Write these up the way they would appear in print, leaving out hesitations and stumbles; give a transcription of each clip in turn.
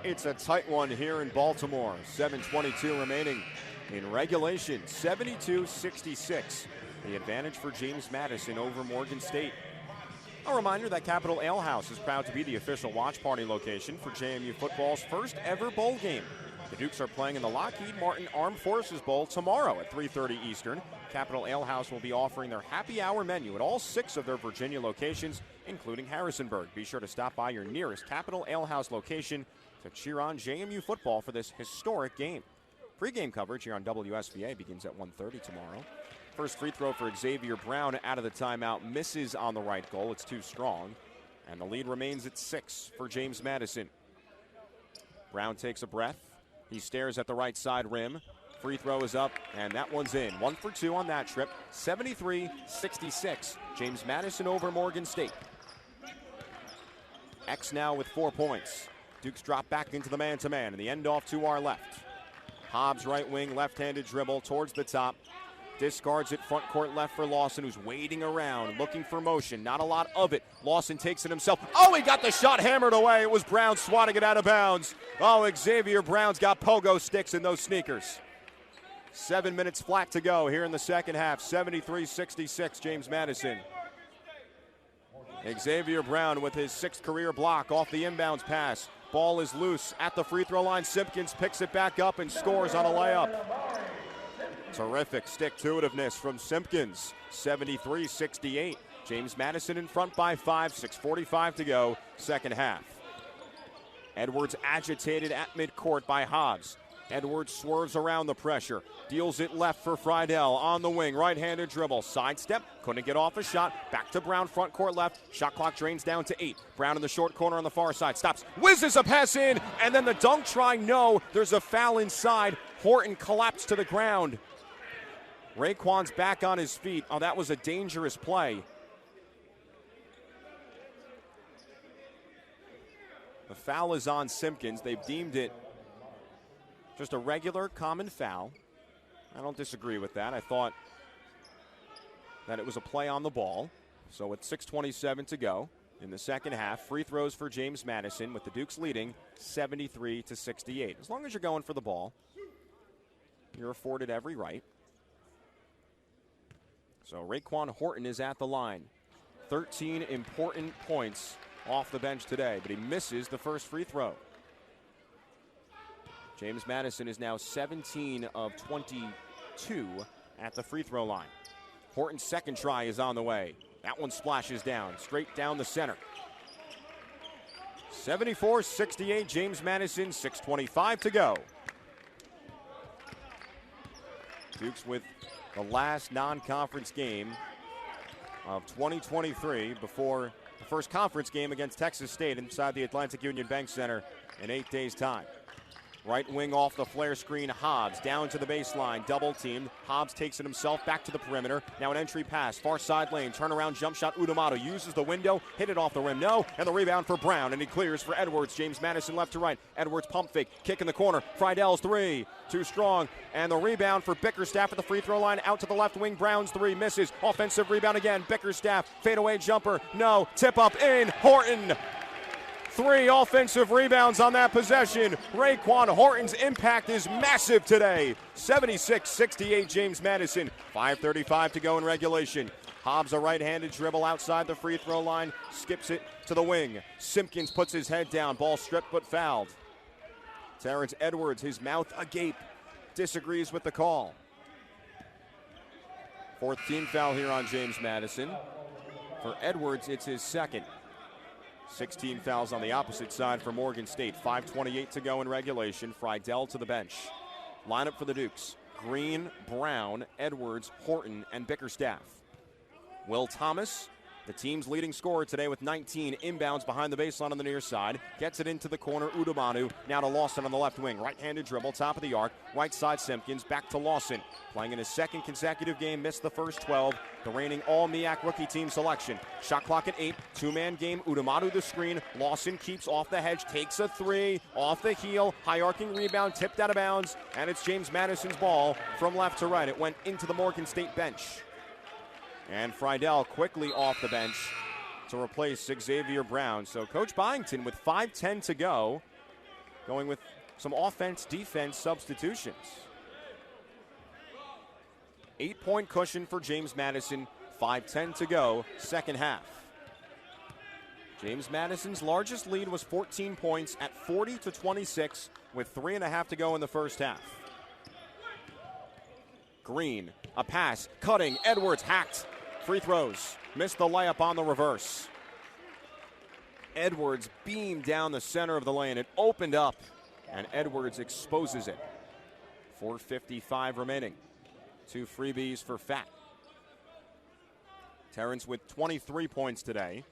It's a tight one here in Baltimore. 7:22 remaining in regulation. 72-66. The advantage for James Madison over Morgan State. A reminder that Capitol Ale House is proud to be the official watch party location for JMU football's first ever bowl game. The Dukes are playing in the Lockheed Martin Armed Forces Bowl tomorrow at 3:30 Eastern. Capitol Ale House will be offering their happy hour menu at all 6 of their Virginia locations, including Harrisonburg. Be sure to stop by your nearest Capitol Ale House location to cheer on JMU football for this historic game. Pre-game coverage here on WSBA begins at 1:30 tomorrow. First free throw for Xavier Brown out of the timeout, misses on the right goal. It's too strong. And the lead remains at 6 for James Madison. Brown takes a breath. He stares at the right side rim. Free throw is up, and that one's in. 1 for 2 on that trip. 73-66. James Madison over Morgan State. X now with 4 points. Dukes drop back into the man-to-man, and the end off to our left. Hobbs right wing, left-handed dribble towards the top. Discards it front court left for Lawson, who's waiting around, looking for motion. Not a lot of it. Lawson takes it himself. Oh, he got the shot hammered away. It was Brown swatting it out of bounds. Oh, Xavier Brown's got pogo sticks in those sneakers. 7 minutes flat to go here in the second half. 73-66, James Madison. Xavier Brown with his 6th career block off the inbounds pass. Ball is loose at the free throw line. Simpkins picks it back up and scores on a layup. Terrific stick-to-itiveness from Simpkins. 73-68. James Madison in front by 5, 6:45 to go, second half. Edwards agitated at midcourt by Hobbs. Edwards swerves around the pressure, deals it left for Friedel on the wing, right-handed dribble, sidestep, couldn't get off a shot, back to Brown, front court left, shot clock drains down to 8. Brown in the short corner on the far side, stops, whizzes a pass in, and then the dunk try, no, there's a foul inside. Horton collapsed to the ground. Raekwon's back on his feet. Oh, that was a dangerous play. The foul is on Simpkins. They've deemed it just a regular common foul. I don't disagree with that. I thought that it was a play on the ball. So with 6:27 to go in the second half, free throws for James Madison with the Dukes leading 73-68. As long as you're going for the ball, you're afforded every right. So Raekwon Horton is at the line. 13 important points off the bench today, but he misses the first free throw. James Madison is now 17 of 22 at the free throw line. Horton's second try is on the way. That one splashes down, straight down the center. 74-68, James Madison, 6:25 to go. Dukes with the last non-conference game of 2023 before the first conference game against Texas State inside the Atlantic Union Bank Center in 8 days' time. Right wing off the flare screen, Hobbs down to the baseline, double teamed. Hobbs takes it himself back to the perimeter. Now an entry pass, far side lane, turnaround jump shot. Udamato uses the window, hit it off the rim, no, and the rebound for Brown, and he clears for Edwards. James Madison left to right. Edwards pump fake, kick in the corner. Friedel's 3, too strong, and the rebound for Bickerstaff at the free throw line. Out to the left wing, Brown's 3 misses. Offensive rebound again. Bickerstaff fadeaway jumper, no, tip up in. Horton. 3 offensive rebounds on that possession. Raekwon Horton's impact is massive today. 76-68 James Madison. 5:35 to go in regulation. Hobbs a right-handed dribble outside the free throw line. Skips it to the wing. Simpkins puts his head down. Ball stripped but fouled. Terrence Edwards, his mouth agape, disagrees with the call. 4th team foul here on James Madison. For Edwards, it's his 2nd. 16 fouls on the opposite side for Morgan State. 5:28 to go in regulation. Friedel to the bench. Lineup for the Dukes: Green, Brown, Edwards, Horton, and Bickerstaff. Will Thomas, the team's leading scorer today with 19, inbounds behind the baseline on the near side. Gets it into the corner, Udamanu. Now to Lawson on the left wing. Right-handed dribble, top of the arc. Right side Simpkins, back to Lawson. Playing in his 2nd consecutive game, missed the first 12. The reigning all-MEAC rookie team selection. Shot clock at 8, 2-man game. Udamanu the screen. Lawson keeps off the hedge, takes a 3, off the heel. High arcing rebound, tipped out of bounds. And it's James Madison's ball from left to right. It went into the Morgan State bench. And Friedel quickly off the bench to replace Xavier Brown. So Coach Byington with 5:10 to go going with some offense-defense substitutions. 8-point cushion for James Madison, 5:10 to go, second half. James Madison's largest lead was 14 points at 40-26 with 3.5 to go in the first half. Green, a pass, cutting, Edwards hacked. Free throws, missed the layup on the reverse. Edwards beamed down the center of the lane. It opened up, and Edwards exposes it. 4:55 remaining. 2 freebies for Fat. Terrence with 23 points today.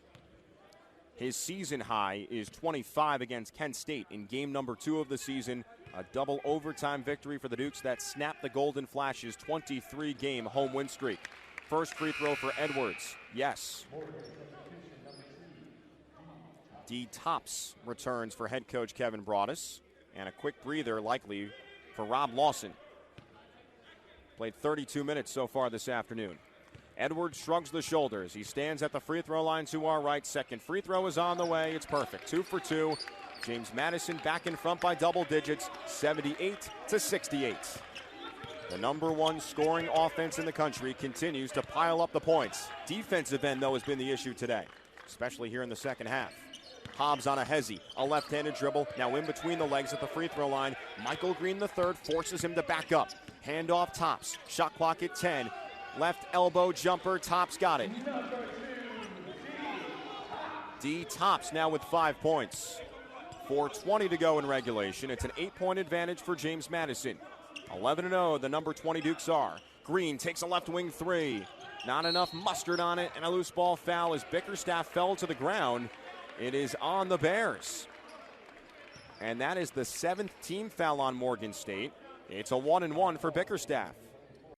His season high is 25 against Kent State in game number 2 of the season. A double overtime victory for the Dukes that snapped the Golden Flash's 23-game home win streak. First free throw for Edwards. Yes. D. Tops returns for head coach Kevin Broadus. And a quick breather likely for Rob Lawson. Played 32 minutes so far this afternoon. Edwards shrugs the shoulders. He stands at the free throw line to our right. Second free throw is on the way. It's perfect. 2 for 2. James Madison back in front by double digits, 78-68. The number 1 scoring offense in the country continues to pile up the points. Defensive end, though, has been the issue today, especially here in the second half. Hobbs on a hezzy, a left-handed dribble, now in between the legs at the free throw line. Michael Green III forces him to back up. Handoff Tops, shot clock at 10. Left elbow jumper, Tops got it. D. Tops now with 5 points. 4:20 to go in regulation. It's an 8-point advantage for James Madison. 11-0, the number 20 Dukes are. Green takes a left wing 3. Not enough mustard on it, and a loose ball foul as Bickerstaff fell to the ground. It is on the Bears. And that is the 7th team foul on Morgan State. It's a 1-1 for Bickerstaff.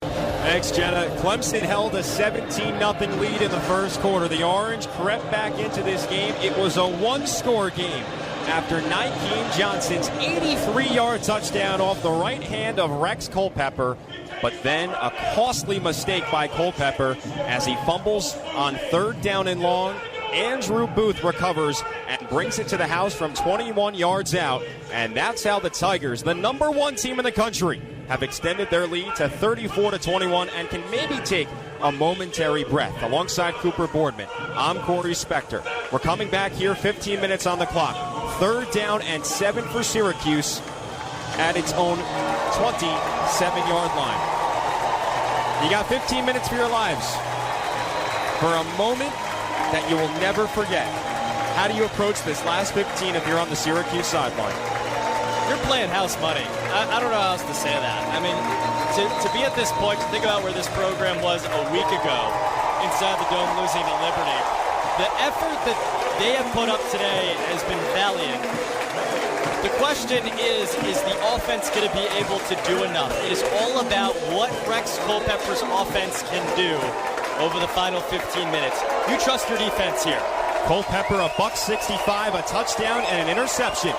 Thanks, Jenna. Clemson held a 17-0 lead in the first quarter. The Orange crept back into this game. It was a one-score game after Nykeem Johnson's 83-yard touchdown off the right hand of Rex Culpepper. But then a costly mistake by Culpepper as he fumbles on 3rd down and long. Andrew Booth recovers and brings it to the house from 21 yards out. And that's how the Tigers, the number 1 team in the country, have extended their lead to 34-21 and can maybe take a momentary breath. Alongside Cooper Boardman, I'm Corey Spector. We're coming back here, 15 minutes on the clock. 3rd down and 7 for Syracuse at its own 27-yard line. You got 15 minutes for your lives. For a moment that you will never forget. How do you approach this last 15 if you're on the Syracuse sideline? You're playing house money. I don't know how else to say that. I mean, to be at this point, to think about where this program was a week ago inside the Dome losing to Liberty, the effort that they have put up today has been valiant. The question is the offense going to be able to do enough? It is all about what Rex Culpepper's offense can do over the final 15 minutes. You trust your defense here. Culpepper, a $165, a touchdown, and an interception.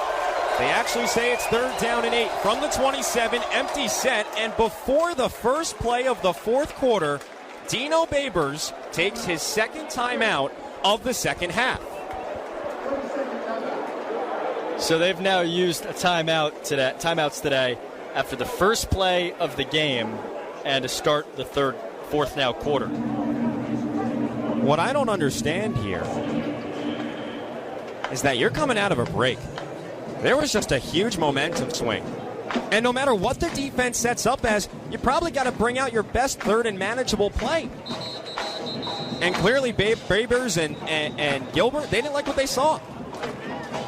They actually say it's 3rd down and 8 from the 27, empty set, and before the first play of the 4th quarter, Dino Babers takes his 2nd timeout of the second half. So they've now used timeouts today after the first play of the game and to start the 4th now quarter. What I don't understand here is that you're coming out of a break. There was just a huge momentum swing. And no matter what the defense sets up as, you probably got to bring out your best 3rd and manageable play. And clearly Babers and Gilbert, they didn't like what they saw.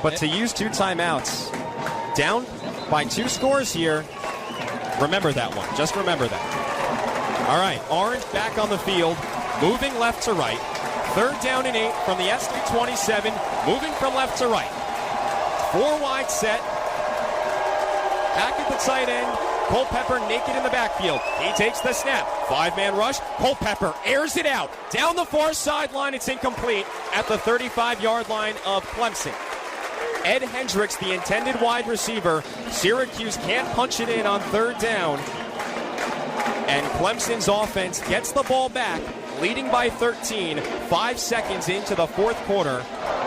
But to use 2 timeouts, down by 2 scores here, remember that one. Just remember that. All right, Orange back on the field, moving left to right. 3rd down and 8 from the SD27, moving from left to right. 4 wide set. Back at the tight end. Culpepper naked in the backfield. He takes the snap. 5-man rush. Culpepper airs it out. Down the far sideline. It's incomplete at the 35-yard line of Clemson. Ed Hendricks, the intended wide receiver. Syracuse can't punch it in on 3rd down. And Clemson's offense gets the ball back, leading by 13, 5 seconds into the 4th quarter.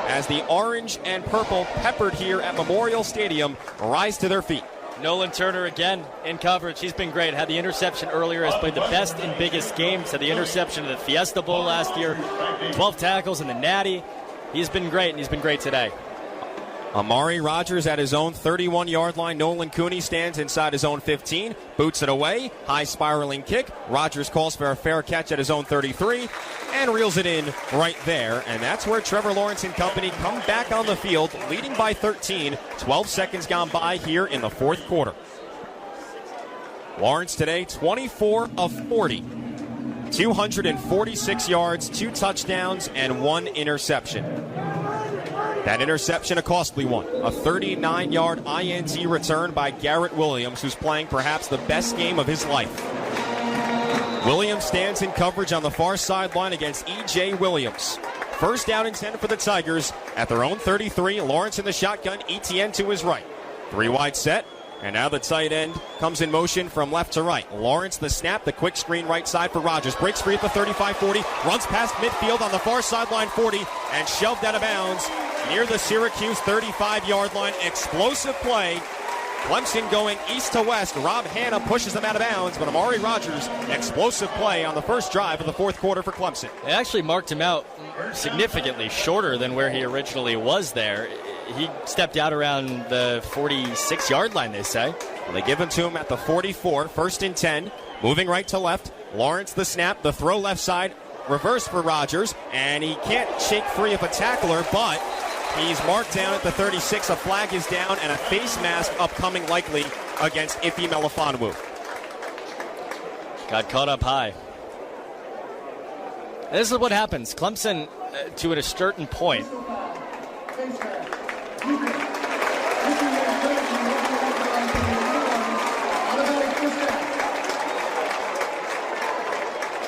as the orange and purple peppered here at Memorial Stadium rise to their feet. Nolan Turner again in coverage. He's been great. Had the interception earlier. Has played the best and biggest games. Had the interception of the Fiesta Bowl last year. 12 tackles in the Natty. He's been great, and he's been great today. Amari Rogers at his own 31-yard line. Nolan Cooney stands inside his own 15. Boots it away. High spiraling kick. Rogers calls for a fair catch at his own 33 and reels it in right there. And that's where Trevor Lawrence and company come back on the field, leading by 13. 12 seconds gone by here in the fourth quarter. Lawrence today, 24 of 40. 246 yards, 2 touchdowns, and 1 interception. That interception, a costly one. A 39-yard INT return by Garrett Williams, who's playing perhaps the best game of his life. Williams stands in coverage on the far sideline against E.J. Williams. First down and 10 for the Tigers at their own 33. Lawrence in the shotgun, Etienne to his right. 3 wide set, and now the tight end comes in motion from left to right. Lawrence the snap, the quick screen right side for Rogers. Breaks free at the 35-40, runs past midfield on the far sideline 40, and shoved out of bounds near the Syracuse 35-yard line. Explosive play. Clemson going east to west. Rob Hanna pushes them out of bounds, but Amari Rogers, explosive play on the first drive of the fourth quarter for Clemson. They actually marked him out significantly shorter than where he originally was there. He stepped out around the 46-yard line, they say. Well, they give him to him at the 44, first and 10, moving right to left. Lawrence the snap, the throw left side, reverse for Rogers, and he can't shake free of a tackler, but he's marked down at the 36. A flag is down, and a face mask upcoming likely against Ife Melifonwu. Got caught up high. This is what happens. Clemson, to a certain point,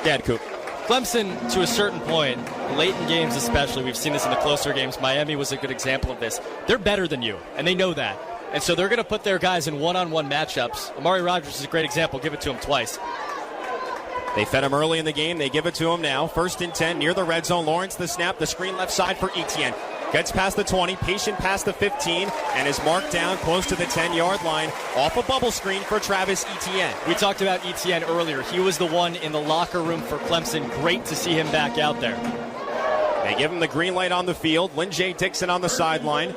Dad Coop. Clemson, to a certain point, late in games especially, we've seen this in the closer games. Miami was a good example of this. They're better than you, and they know that. And so they're going to put their guys in one-on-one matchups. Amari Rogers is a great example. Give it to him twice. They fed him early in the game. They give it to him now. First and 10 near the red zone. Lawrence the snap, the screen left side for Etienne. Gets past the 20, patient past the 15, and is marked down close to the 10-yard line off a bubble screen for Travis Etienne. We talked about Etienne earlier. He was the one in the locker room for Clemson. Great to see him back out there. They give him the green light on the field. Lynn J. Dixon on the sideline.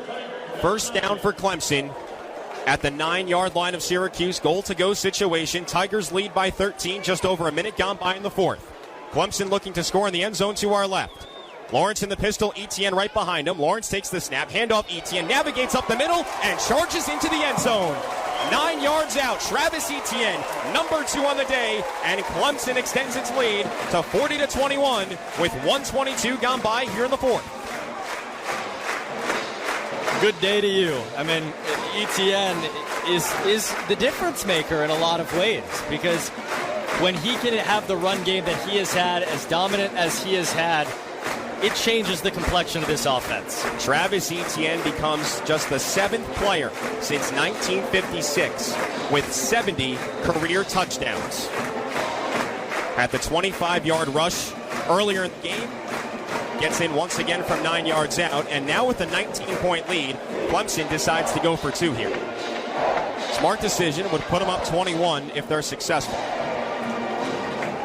First down for Clemson at the 9-yard line of Syracuse. Goal-to-go situation. Tigers lead by 13, just over a minute gone by in the fourth. Clemson looking to score in the end zone to our left. Lawrence in the pistol, Etienne right behind him. Lawrence takes the snap, handoff Etienne, navigates up the middle, and charges into the end zone. 9 yards out, Travis Etienne, number 2 on the day, and Clemson extends its lead to 40-21 with 1:22 gone by here in the fourth. Good day to you. I mean, Etienne is the difference maker in a lot of ways, because when he can have the run game that he has had, as dominant as he has had, it changes the complexion of this offense. Travis Etienne becomes just the 7th player since 1956 with 70 career touchdowns. At the 25-yard rush earlier in the game, gets in once again from 9 yards out, and now with a 19-point lead, Clemson decides to go for 2 here. Smart decision, would put them up 21 if they're successful.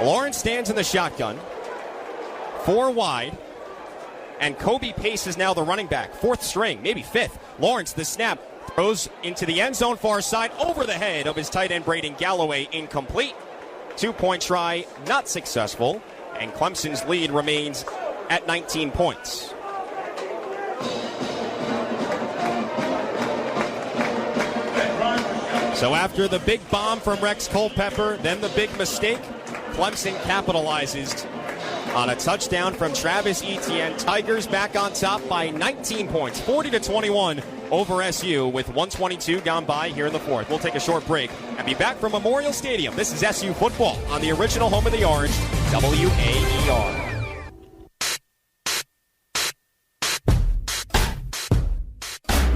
Lawrence stands in the shotgun, 4 wide. And Kobe Pace is now the running back. 4th string, maybe 5th. Lawrence, the snap, throws into the end zone far side, over the head of his tight end Braden Galloway, incomplete. 2-point try, not successful. And Clemson's lead remains at 19 points. So after the big bomb from Rex Culpepper, then the big mistake, Clemson capitalizes on a touchdown from Travis Etienne. Tigers back on top by 19 points, 40-21 over SU with 1:22 gone by here in the fourth. We'll take a short break and be back from Memorial Stadium. This is SU football on the original home of the Orange, WAER.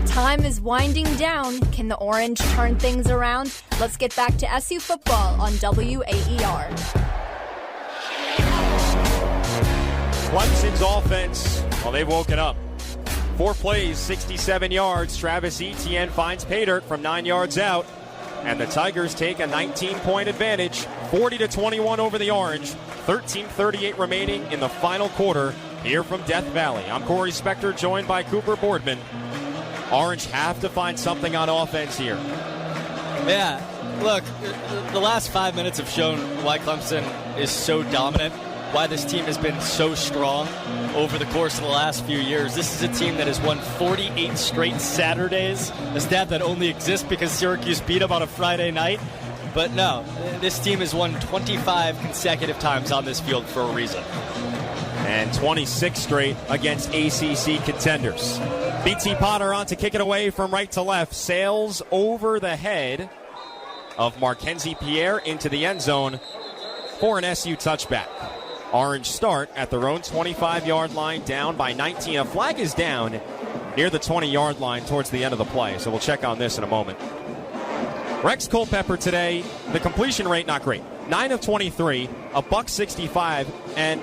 Time is winding down. Can the Orange turn things around? Let's get back to SU football on WAER. Clemson's offense, well, they've woken up. 4 plays, 67 yards. Travis Etienne finds pay dirt from 9 yards out. And the Tigers take a 19-point advantage, 40-21 over the Orange. 13:38 remaining in the final quarter here from Death Valley. I'm Corey Spector, joined by Cooper Boardman. Orange have to find something on offense here. Yeah, look, the last 5 minutes have shown why Clemson is so dominant, why this team has been so strong over the course of the last few years. This is a team that has won 48 straight Saturdays, a stat that only exists because Syracuse beat them on a Friday night. But no, this team has won 25 consecutive times on this field for a reason. And 26 straight against ACC contenders. BT Potter on to kick it away from right to left. Sails over the head of Markenzie Pierre into the end zone for an SU touchback. Orange start at their own 25-yard line, down by 19. A flag is down near the 20-yard line towards the end of the play, so we'll check on this in a moment. Rex Culpepper today, the completion rate not great. 9 of 23, $165, and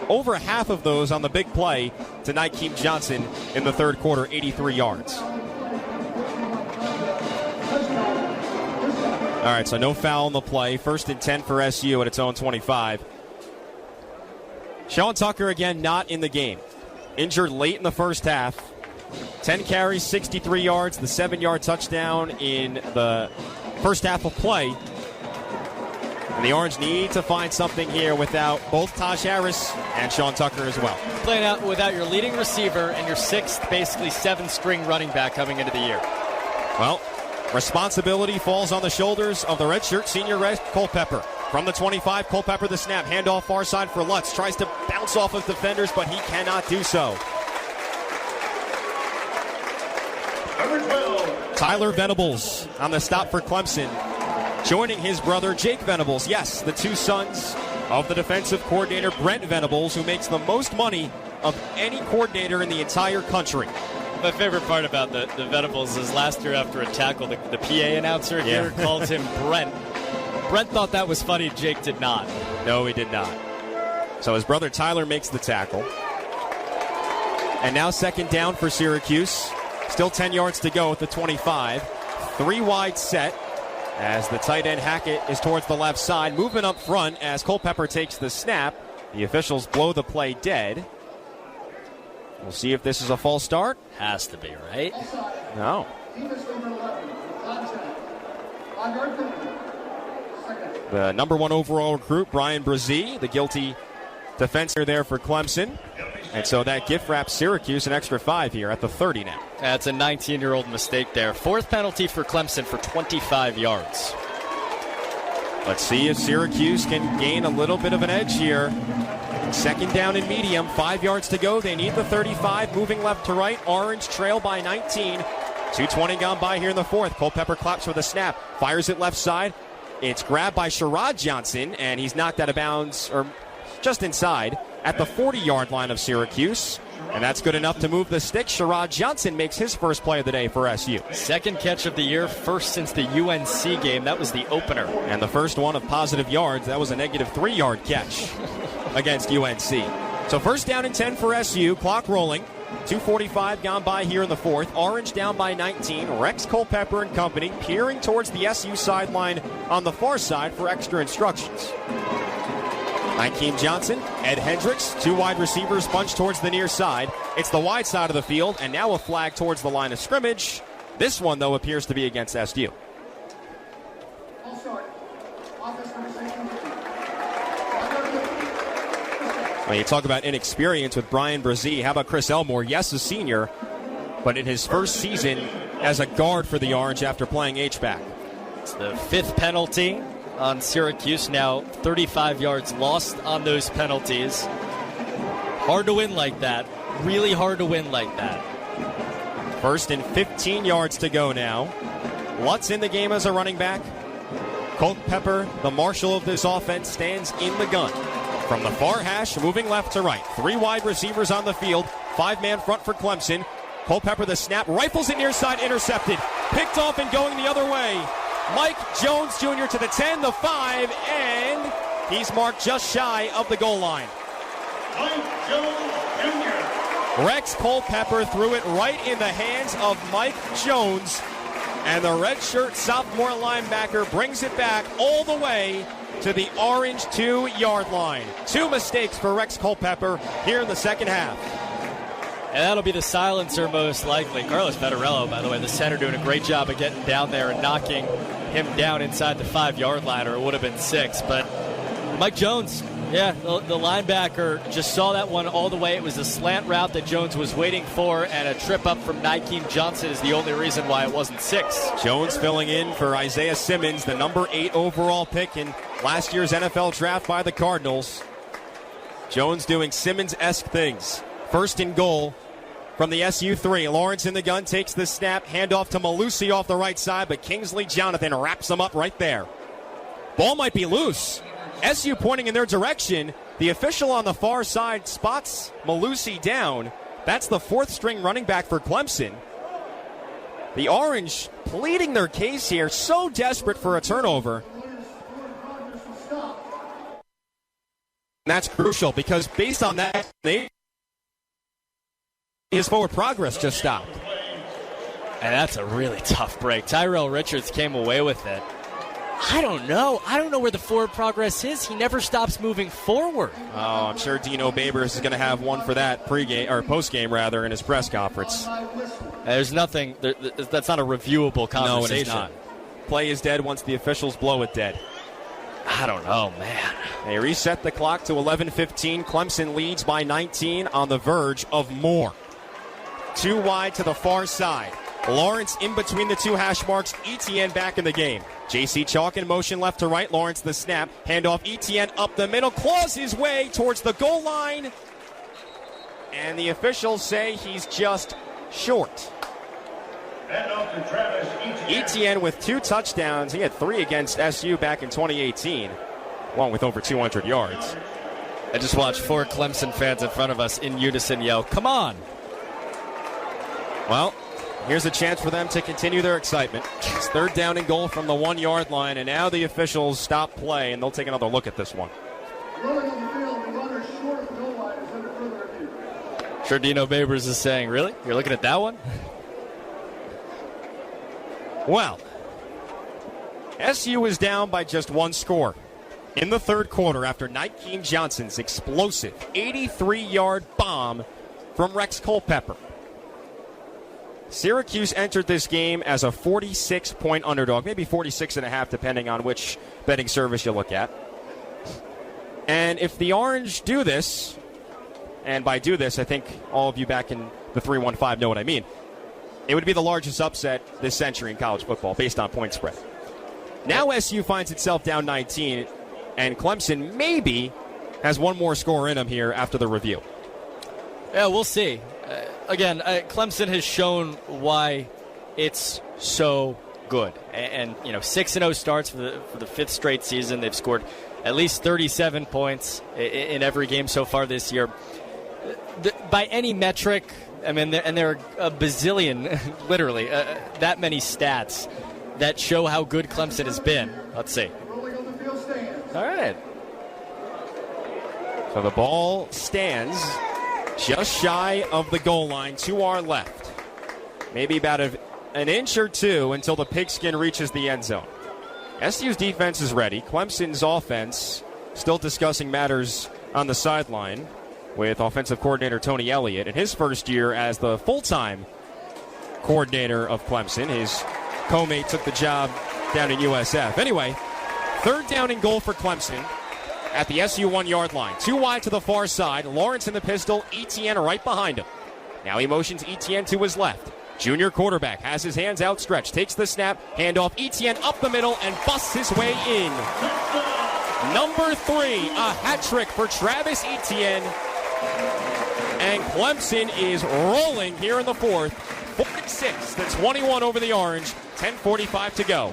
over half of those on the big play to Nykeem Johnson in the third quarter, 83 yards. All right, so no foul on the play. 1st and 10 for SU at its own 25. Sean Tucker, again, not in the game. Injured late in the first half. 10 carries, 63 yards, the 7-yard touchdown in the first half of play. And the Orange need to find something here without both Taj Harris and Sean Tucker as well. Playing out without your leading receiver and your 6th, basically 7th-string running back coming into the year. Well, responsibility falls on the shoulders of the redshirt senior Rex Culpepper. From the 25, Culpepper the snap, handoff far side for Lutz. Tries to bounce off of defenders, but he cannot do so. Tyler Venables on the stop for Clemson, joining his brother Jake Venables. Yes, the two sons of the defensive coordinator Brent Venables, who makes the most money of any coordinator in the entire country. My favorite part about the Venables is last year after a tackle, the PA announcer here called him Brent. Brent thought that was funny. Jake did not. No, he did not. So his brother Tyler makes the tackle. And now 2nd down for Syracuse. Still 10 yards to go at the 25. 3 wide set as the tight end Hackett is towards the left side. Movement up front as Culpepper takes the snap. The officials blow the play dead. We'll see if this is a false start. Has to be, right? No. The number 1 overall recruit, Brian Brzee, the guilty defender there for Clemson. And so that gift wraps Syracuse an extra 5 here at the 30 now. That's a 19-year-old mistake there. 4th penalty for Clemson for 25 yards. Let's see if Syracuse can gain a little bit of an edge here. 2nd down and medium, 5 yards to go. They need the 35, moving left to right. Orange trail by 19. 2:20 gone by here in the 4th. Culpepper claps for the snap, fires it left side. It's grabbed by Sherrod Johnson, and he's knocked out of bounds, or just inside, at the 40-yard line of Syracuse. And that's good enough to move the stick. Sherrod Johnson makes his first play of the day for SU. 2nd catch of the year, 1st since the UNC game. That was the opener. And the first one of positive yards, that was a negative 3-yard catch against UNC. So 1st down and 10 for SU. Clock rolling. 2:45 gone by here in the 4th. Orange down by 19. Rex Culpepper and company peering towards the SU sideline on the far side for extra instructions. Nykeem Johnson, Ed Hendricks, 2 wide receivers bunched towards the near side. It's the wide side of the field, and now a flag towards the line of scrimmage. This one, though, appears to be against SU. When you talk about inexperience with Brian Brzee, how about Chris Elmore? Yes, a senior, but in his first season as a guard for the Orange after playing H-back. It's the 5th penalty on Syracuse. Now 35 yards lost on those penalties. Hard to win like that. Really hard to win like that. 1st and 15 yards to go now. Lutz in the game as a running back. Culpepper, the marshal of this offense, stands in the gun. From the far hash, moving left to right. 3 wide receivers on the field. 5-man front for Clemson. Culpepper the snap. Rifles it near side, intercepted. Picked off and going the other way. Mike Jones Jr. to the 10, the 5, and he's marked just shy of the goal line. Mike Jones Jr. Rex Culpepper threw it right in the hands of Mike Jones, and the redshirt sophomore linebacker brings it back all the way to the orange 2-yard line. 2 mistakes for Rex Culpepper here in the second half. And that'll be the silencer most likely. Carlos Vettorello, by the way, the center, doing a great job of getting down there and knocking him down inside the 5-yard line, or it would have been 6. But Mike Jones, yeah, the linebacker just saw that one all the way. It was a slant route that Jones was waiting for, and a trip up from Nykeem Johnson is the only reason why it wasn't 6. Jones filling in for Isaiah Simmons, the number 8 overall pick in last year's NFL draft by the Cardinals. Jones doing Simmons-esque things. First and goal from the SU3. Lawrence in the gun, takes the snap, handoff to Malusi off the right side, but Kingsley Jonathan wraps him up right there. Ball might be loose. SU pointing in their direction. The official on the far side spots Malusi down. That's the 4th-string running back for Clemson. The Orange pleading their case here, so desperate for a turnover. And that's crucial because based on that, his forward progress just stopped. And that's a really tough break. Tyrell Richards came away with it. I don't know where the forward progress is. He never stops moving forward. Oh, I'm sure Dino Babers is going to have one for that pregame or postgame rather in his press conference. There's nothing. That's not a reviewable conversation. No, it is not. Play is dead once the officials blow it dead. I don't know, man. They reset the clock to 11:15. Clemson leads by 19 on the verge of more. 2 wide to the far side. Lawrence in between the 2 hash marks. Etienne back in the game. J.C. Chalk in motion left to right. Lawrence the snap. Handoff Etienne up the middle. Claws his way towards the goal line. And the officials say he's just short. Etienne with 2 touchdowns. He had 3 against SU back in 2018, along with over 200 yards. I just watched 4 Clemson fans in front of us in unison yell, "Come on!" Well, here's a chance for them to continue their excitement. It's 3rd down and goal from the 1-yard line, and now the officials stop play, and they'll take another look at this one. Sure, Dino Babers is saying, really? You're looking at that one? Well, SU is down by just 1 score in the 3rd quarter after Nykeem Johnson's explosive 83-yard bomb from Rex Culpepper. Syracuse entered this game as a 46-point underdog, maybe 46.5 depending on which betting service you look at. And if the Orange do this, and by do this I think all of you back in the 315 know what I mean, it would be the largest upset this century in college football based on point spread. Now SU finds itself down 19, and Clemson maybe has one more score in them here after the review. Yeah, we'll see. Again, Clemson has shown why it's so good. And 6-0 starts for the 5th straight season. They've scored at least 37 points in every game so far this year. By any metric, I mean, there are a bazillion, literally, that many stats that show how good Clemson has been. Let's see. All right. So the ball stands just shy of the goal line to our left. Maybe about an inch or 2 until the pigskin reaches the end zone. SU's defense is ready. Clemson's offense still discussing matters on the sideline with offensive coordinator Tony Elliott in his first year as the full-time coordinator of Clemson. His co-mate took the job down in USF. Anyway, 3rd down and goal for Clemson at the SU 1-yard line. 2 wide to the far side. Lawrence in the pistol. Etienne right behind him. Now he motions Etienne to his left. Junior quarterback has his hands outstretched. Takes the snap. Handoff. Etienne up the middle and busts his way in. Number 3, a hat trick for Travis Etienne. And Clemson is rolling here in the 4th. 46 to 21 over the Orange. 10:45 to go.